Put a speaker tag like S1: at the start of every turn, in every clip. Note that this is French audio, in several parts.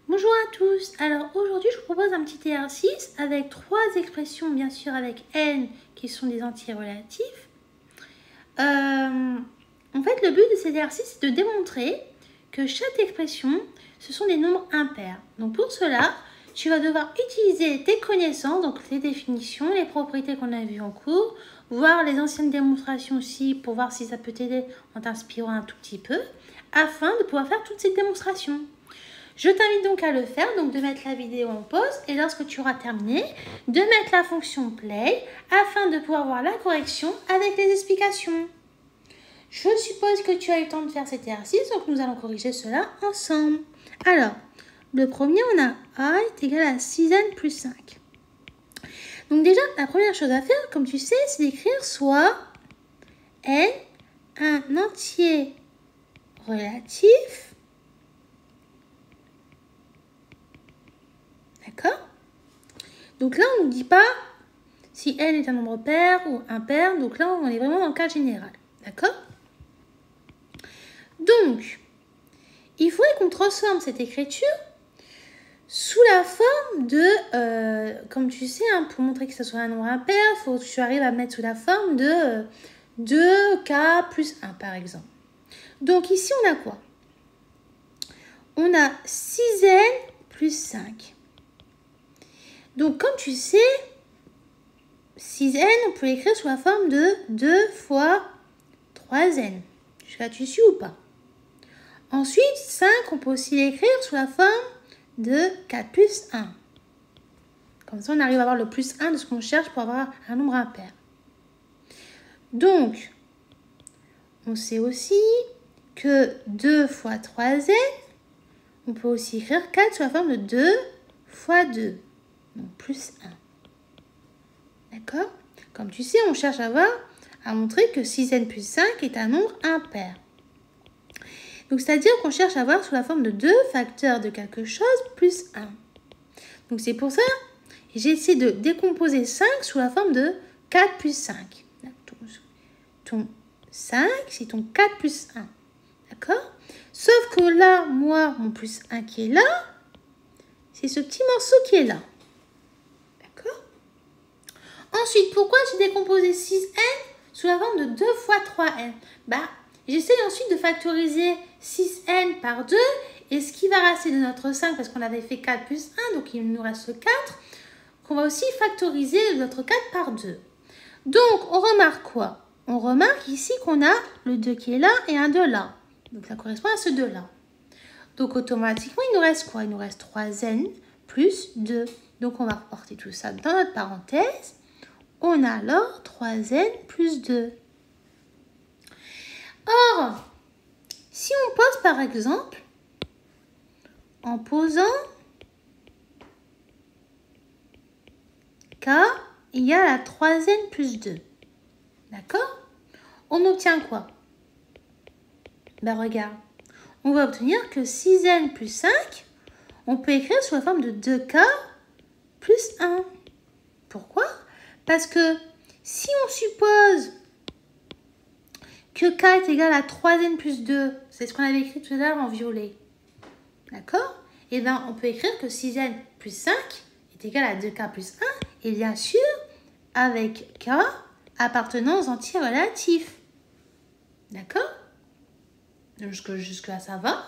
S1: Bonjour à tous. Alors aujourd'hui, je vous propose un petit exercice avec trois expressions, bien sûr, avec n qui sont des entiers relatifs. En fait, le but de cet exercice, c'est de démontrer que chaque expression, ce sont des nombres impairs. Donc pour cela, tu vas devoir utiliser tes connaissances, donc les définitions, les propriétés qu'on a vues en cours, voir les anciennes démonstrations aussi pour voir si ça peut t'aider en t'inspirant un tout petit peu, afin de pouvoir faire toutes ces démonstrations. Je t'invite donc à le faire, donc de mettre la vidéo en pause et lorsque tu auras terminé, de mettre la fonction play afin de pouvoir voir la correction avec les explications. Je suppose que tu as eu le temps de faire cet exercice, donc nous allons corriger cela ensemble. Alors, le premier, on a a est égal à 6n plus 5. Donc déjà, la première chose à faire, comme tu sais, c'est d'écrire soit n un entier relatif. D'accord? Donc là, on ne dit pas si n est un nombre pair ou impair. Donc là, on est vraiment dans le cas général. D'accord? Donc, il faudrait qu'on transforme cette écriture sous la forme de, comme tu sais, pour montrer que ce soit un nombre impair, il faut que tu arrives à mettre sous la forme de 2k plus 1, par exemple. Donc ici, on a quoi? On a 6n plus 5. Donc, comme tu sais, 6n, on peut l'écrire sous la forme de 2 fois 3n. Jusqu'à tu suis ou pas? Ensuite, 5, on peut aussi l'écrire sous la forme de 4 plus 1. Comme ça, on arrive à avoir le plus 1 de ce qu'on cherche pour avoir un nombre impair. Donc, on sait aussi que 2 fois 3n, on peut aussi écrire 4 sous la forme de 2 fois 2. Donc, plus 1. D'accord? Comme tu sais, on cherche à montrer que 6n plus 5 est un nombre impair. Donc, c'est-à-dire qu'on cherche à voir sous la forme de 2 facteurs de quelque chose plus 1. Donc, c'est pour ça que j'ai essayé de décomposer 5 sous la forme de 4 plus 5. Ton 5, c'est ton 4 plus 1. D'accord? Sauf que là, moi, mon plus 1 qui est là, c'est ce petit morceau qui est là. D'accord? Ensuite, pourquoi j'ai décomposé 6n sous la forme de 2 fois 3n? J'essaie ensuite de factoriser 6n par 2. Et ce qui va rester de notre 5, parce qu'on avait fait 4 plus 1, donc il nous reste 4, qu'on va aussi factoriser notre 4 par 2. Donc, on remarque quoi? On remarque ici qu'on a le 2 qui est là et un 2 là. Donc, ça correspond à ce 2-là. Donc, automatiquement, il nous reste quoi? Il nous reste 3n plus 2. Donc, on va reporter tout ça dans notre parenthèse. On a alors 3n plus 2. Or, si on pose par exemple, en posant k égale à 3n plus 2, d'accord? On obtient quoi? Regarde, on va obtenir que 6n plus 5, on peut écrire sous la forme de 2k plus 1. Pourquoi? Parce que si on suppose que k est égal à 3n plus 2, c'est ce qu'on avait écrit tout à l'heure en violet, d'accord? Et bien, on peut écrire que 6n plus 5 est égal à 2k plus 1, et bien sûr, avec k appartenant aux entiers relatifs. D'accord? Jusque-là, ça va.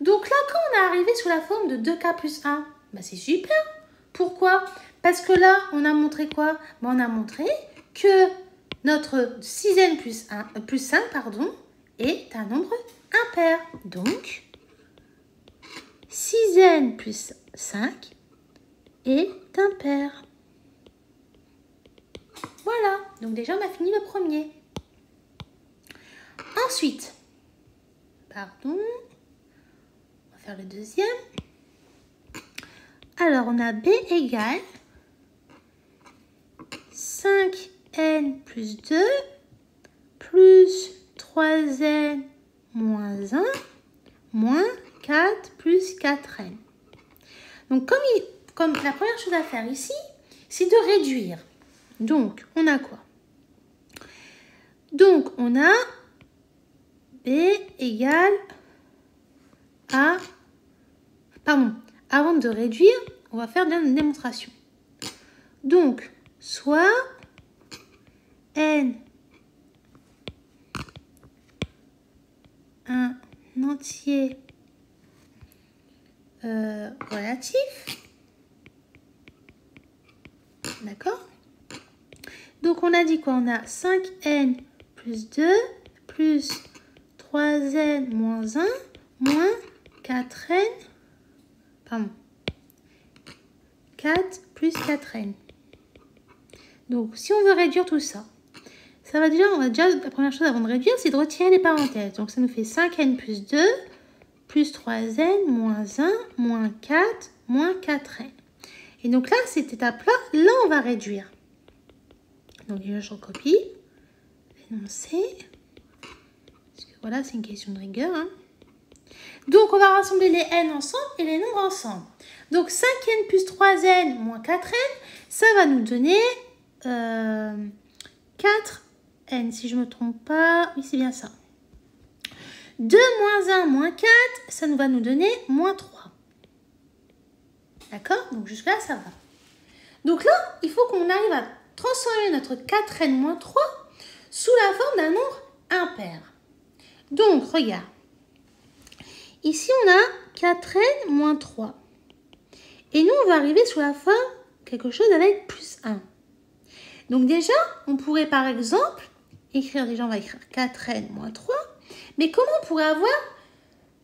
S1: Donc là, quand on est arrivé sous la forme de 2k plus 1, c'est super. Pourquoi? Parce que là, on a montré quoi? On a montré que notre 6n plus 5 est un nombre impair. Donc, 6n plus 5 est impair. Voilà. Donc déjà, on a fini le premier. Ensuite, on va faire le deuxième. Alors, on a b égale 5n plus 2 plus 3n moins 1 moins 4 plus 4n. Donc, comme la première chose à faire ici, c'est de réduire. Donc, on a quoi? Donc, on a b égale à Pardon, avant de réduire, on va faire une démonstration. Donc, soit n un entier relatif. D'accord? Donc, on a dit quoi? On a 5n plus 2 plus 3n moins 1 moins 4n. Pardon. 4 plus 4n. Donc, si on veut réduire tout ça, la première chose avant de réduire, c'est de retirer les parenthèses. Donc, ça nous fait 5n plus 2 plus 3n moins 1 moins 4 moins 4n. Et donc là, cette étape-là, on va réduire. Donc, déjà, je recopie l'énoncé. Parce que voilà, c'est une question de rigueur. Hein. Donc, on va rassembler les n ensemble et les nombres ensemble. Donc, 5n plus 3n moins 4n, ça va nous donner 4n, si je ne me trompe pas. Oui, c'est bien ça. 2 moins 1 moins 4, ça va nous donner moins 3. D'accord? Donc, jusque-là, ça va. Donc là, il faut qu'on arrive à transformer notre 4n moins 3 sous la forme d'un nombre impair. Donc, regarde. Ici, on a 4n moins 3. Et nous, on va arriver sous la forme quelque chose avec plus 1. Donc déjà, on pourrait par exemple écrire, déjà on va écrire 4n moins 3. Mais comment on pourrait avoir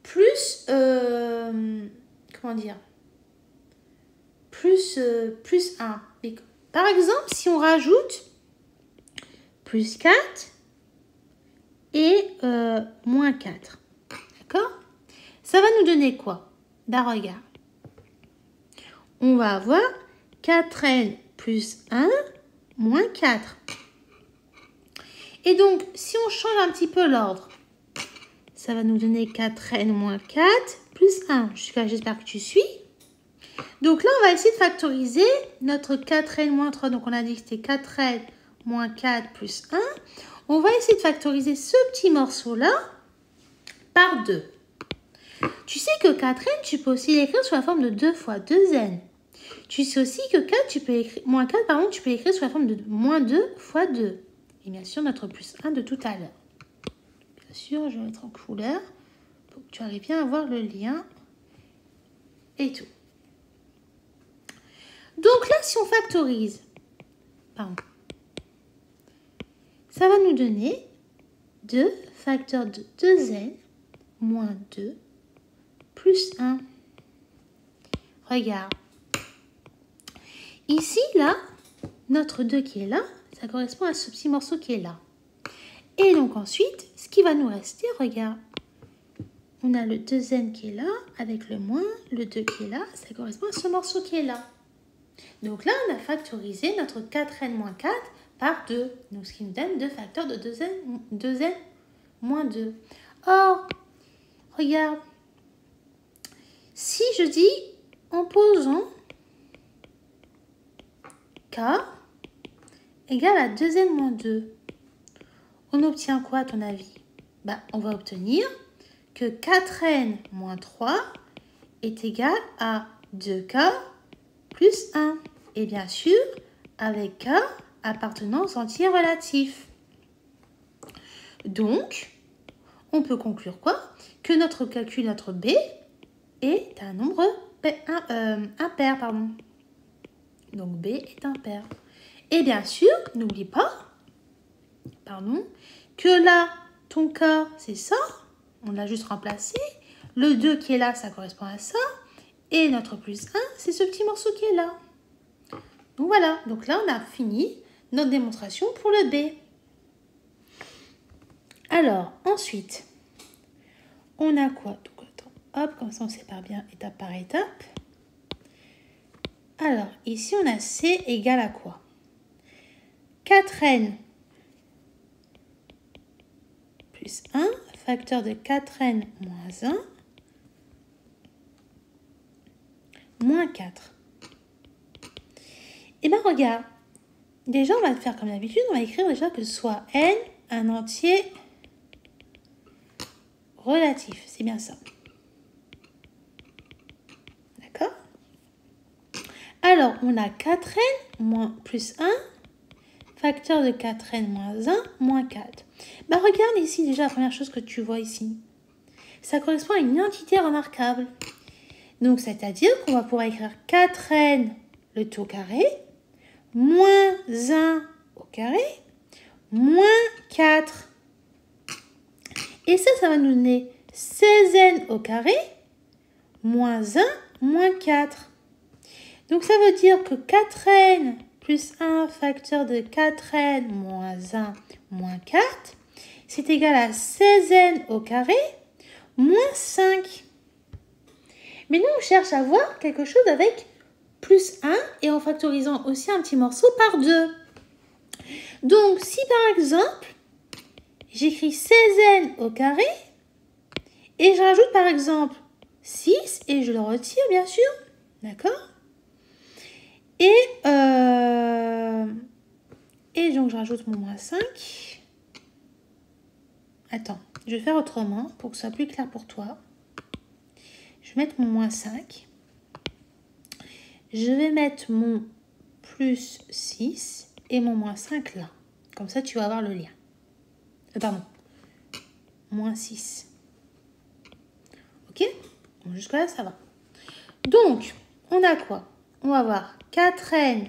S1: plus, comment dire, plus 1. Et par exemple, si on rajoute plus 4 et moins 4. D'accord? Ça va nous donner quoi? Ben regarde. On va avoir 4n plus 1 moins 4. Et donc, si on change un petit peu l'ordre, ça va nous donner 4n moins 4 plus 1. Jusqu'à j'espère que tu suis. Donc là, on va essayer de factoriser notre 4n moins 3. Donc, on a dit que c'était 4n moins 4 plus 1. On va essayer de factoriser ce petit morceau-là par 2. Tu sais que 4n, tu peux aussi l'écrire sous la forme de 2 fois 2n. Tu sais aussi que 4, tu peux écrire, moins 4, pardon, tu peux l'écrire sous la forme de moins 2 fois 2. Et bien sûr, notre plus 1 de tout à l'heure. Bien sûr, je vais mettre en couleur pour que tu arrives bien à voir le lien et tout. Donc là, si on factorise, ça va nous donner 2 facteurs de 2n moins 2 plus 1. Regarde. Ici, là, notre 2 qui est là, ça correspond à ce petit morceau qui est là. Et donc ensuite, ce qui va nous rester, regarde. On a le 2n qui est là, avec le moins, le 2 qui est là, ça correspond à ce morceau qui est là. Donc là, on a factorisé notre 4n moins 4 par 2. Donc ce qui nous donne 2 facteurs de 2n moins 2. Or, regarde, si je dis en posant k égale à 2n moins 2, on obtient quoi à ton avis? On va obtenir que 4n moins 3 est égal à 2k plus 1. Et bien sûr, avec k, appartenance entier relatif. Donc, on peut conclure quoi? Que notre calcul, notre b, est un nombre impair. Donc, b est impair. Et bien sûr, n'oublie pas, que là, ton k, c'est ça. On l'a juste remplacé. Le 2 qui est là, ça correspond à ça. Et notre plus 1, c'est ce petit morceau qui est là. Donc voilà. Donc là, on a fini notre démonstration pour le B. Alors, ensuite, on a quoi? Donc, attends, hop, comme ça, on sépare bien étape par étape. Alors, ici, on a C égale à quoi? 4n plus 1, facteur de 4n moins 1, moins 4. Et bien, regarde. Déjà, on va faire comme d'habitude. On va écrire déjà que soit n un entier relatif. C'est bien ça. Alors, on a 4n moins plus 1, facteur de 4n moins 1, moins 4. Bah, regarde ici déjà la première chose que tu vois ici. Ça correspond à une identité remarquable. Donc, c'est-à-dire qu'on va pouvoir écrire 4n le tout au carré, moins 1 au carré, moins 4. Et ça va nous donner 16n au carré, moins 1, moins 4. Donc, ça veut dire que 4n plus 1 facteur de 4n moins 1 moins 4, c'est égal à 16n au carré moins 5. Mais nous, on cherche à voir quelque chose avec plus 1 et en factorisant aussi un petit morceau par 2. Donc, si par exemple, j'écris 16n au carré et je rajoute par exemple 6 et je le retire bien sûr, d'accord ? Et donc, je rajoute mon moins 5. Attends, je vais faire autrement pour que ce soit plus clair pour toi. Je vais mettre mon moins 5. Je vais mettre mon plus 6 et mon moins 5 là. Comme ça, tu vas avoir le lien. Pardon. Moins 6. Ok ? Bon, jusque-là, ça va. Donc, on a quoi ? On va avoir 4n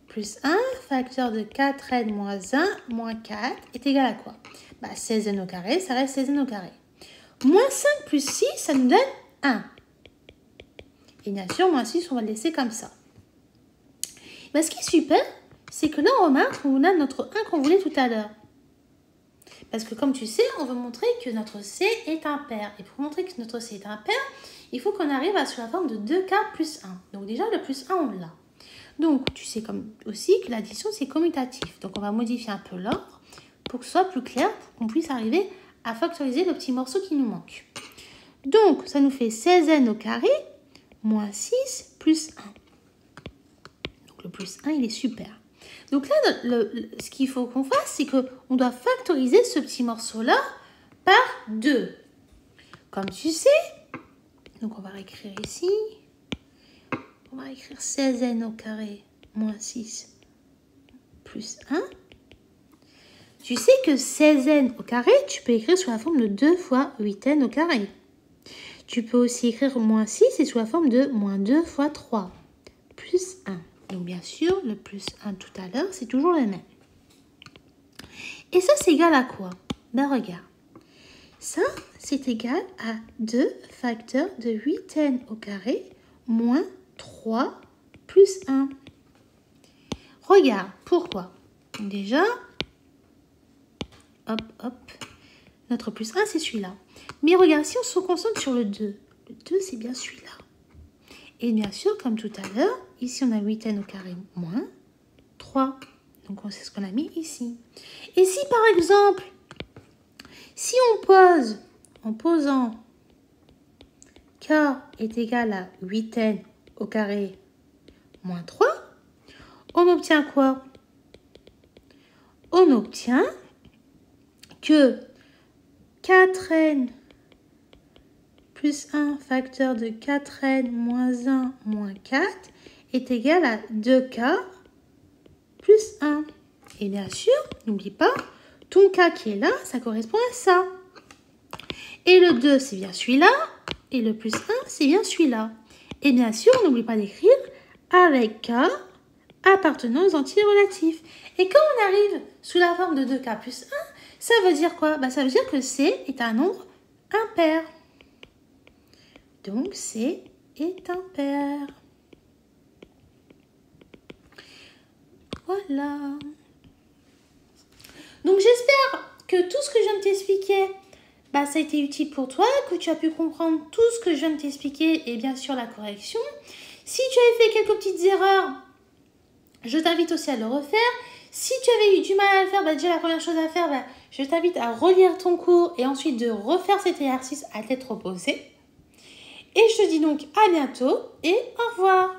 S1: plus 1, facteur de 4n moins 1, moins 4, est égal à quoi ? Bah, 16n au carré, ça reste 16n au carré. Moins 5 plus 6, ça nous donne 1. Et bien sûr, moins 6, on va le laisser comme ça. Bah, ce qui est super, c'est que là, on remarque qu'on a notre 1 qu'on voulait tout à l'heure. Parce que comme tu sais, on veut montrer que notre C est impair. Et pour montrer que notre C est impair, il faut qu'on arrive à sous la forme de 2K plus 1. Donc déjà, le plus 1, on l'a. Donc, tu sais comme aussi que l'addition, c'est commutatif. Donc, on va modifier un peu l'ordre pour que ce soit plus clair, pour qu'on puisse arriver à factoriser le petit morceau qui nous manque. Donc, ça nous fait 16n au carré moins 6 plus 1. Donc, le plus 1, il est super. Donc là, ce qu'il faut qu'on fasse, c'est qu'on doit factoriser ce petit morceau-là par 2. Comme tu sais, donc on va réécrire ici. On va écrire 16n au carré moins 6 plus 1. Tu sais que 16n au carré, tu peux écrire sous la forme de 2 fois 8n au carré. Tu peux aussi écrire moins 6 et sous la forme de moins 2 fois 3 plus 1. Donc bien sûr, le plus 1 tout à l'heure, c'est toujours le même. Et ça, c'est égal à quoi ? Ben regarde. Ça, c'est égal à 2 facteurs de 8n au carré moins 3 plus 1. Regarde, pourquoi ? Déjà, hop, hop, notre plus 1, c'est celui-là. Mais regarde, si on se concentre sur le 2, le 2, c'est bien celui-là. Et bien sûr, comme tout à l'heure, ici, on a 8n au carré moins 3. Donc, c'est ce qu'on a mis ici. Et si, par exemple, si on pose, en posant k est égal à 8n au carré moins 3, on obtient quoi? On obtient que 4n plus 1 facteur de 4n moins 1 moins 4 est égal à 2k plus 1. Et bien sûr, n'oublie pas, ton k qui est là, ça correspond à ça. Et le 2, c'est bien celui-là. Et le plus 1, c'est bien celui-là. Et bien sûr, n'oublie pas d'écrire avec k appartenant aux entiers relatifs. Et quand on arrive sous la forme de 2k plus 1, ça veut dire quoi? Ça veut dire que C est un nombre impair. Donc, C est impair. Voilà. Donc, j'espère que tout ce que je viens de t'expliquer, ça a été utile pour toi, que tu as pu comprendre tout ce que je viens de t'expliquer et bien sûr la correction. Si tu avais fait quelques petites erreurs, je t'invite aussi à le refaire. Si tu avais eu du mal à le faire, déjà la première chose à faire, je t'invite à relire ton cours et ensuite de refaire cet exercice à tête reposée. Et je te dis donc à bientôt et au revoir.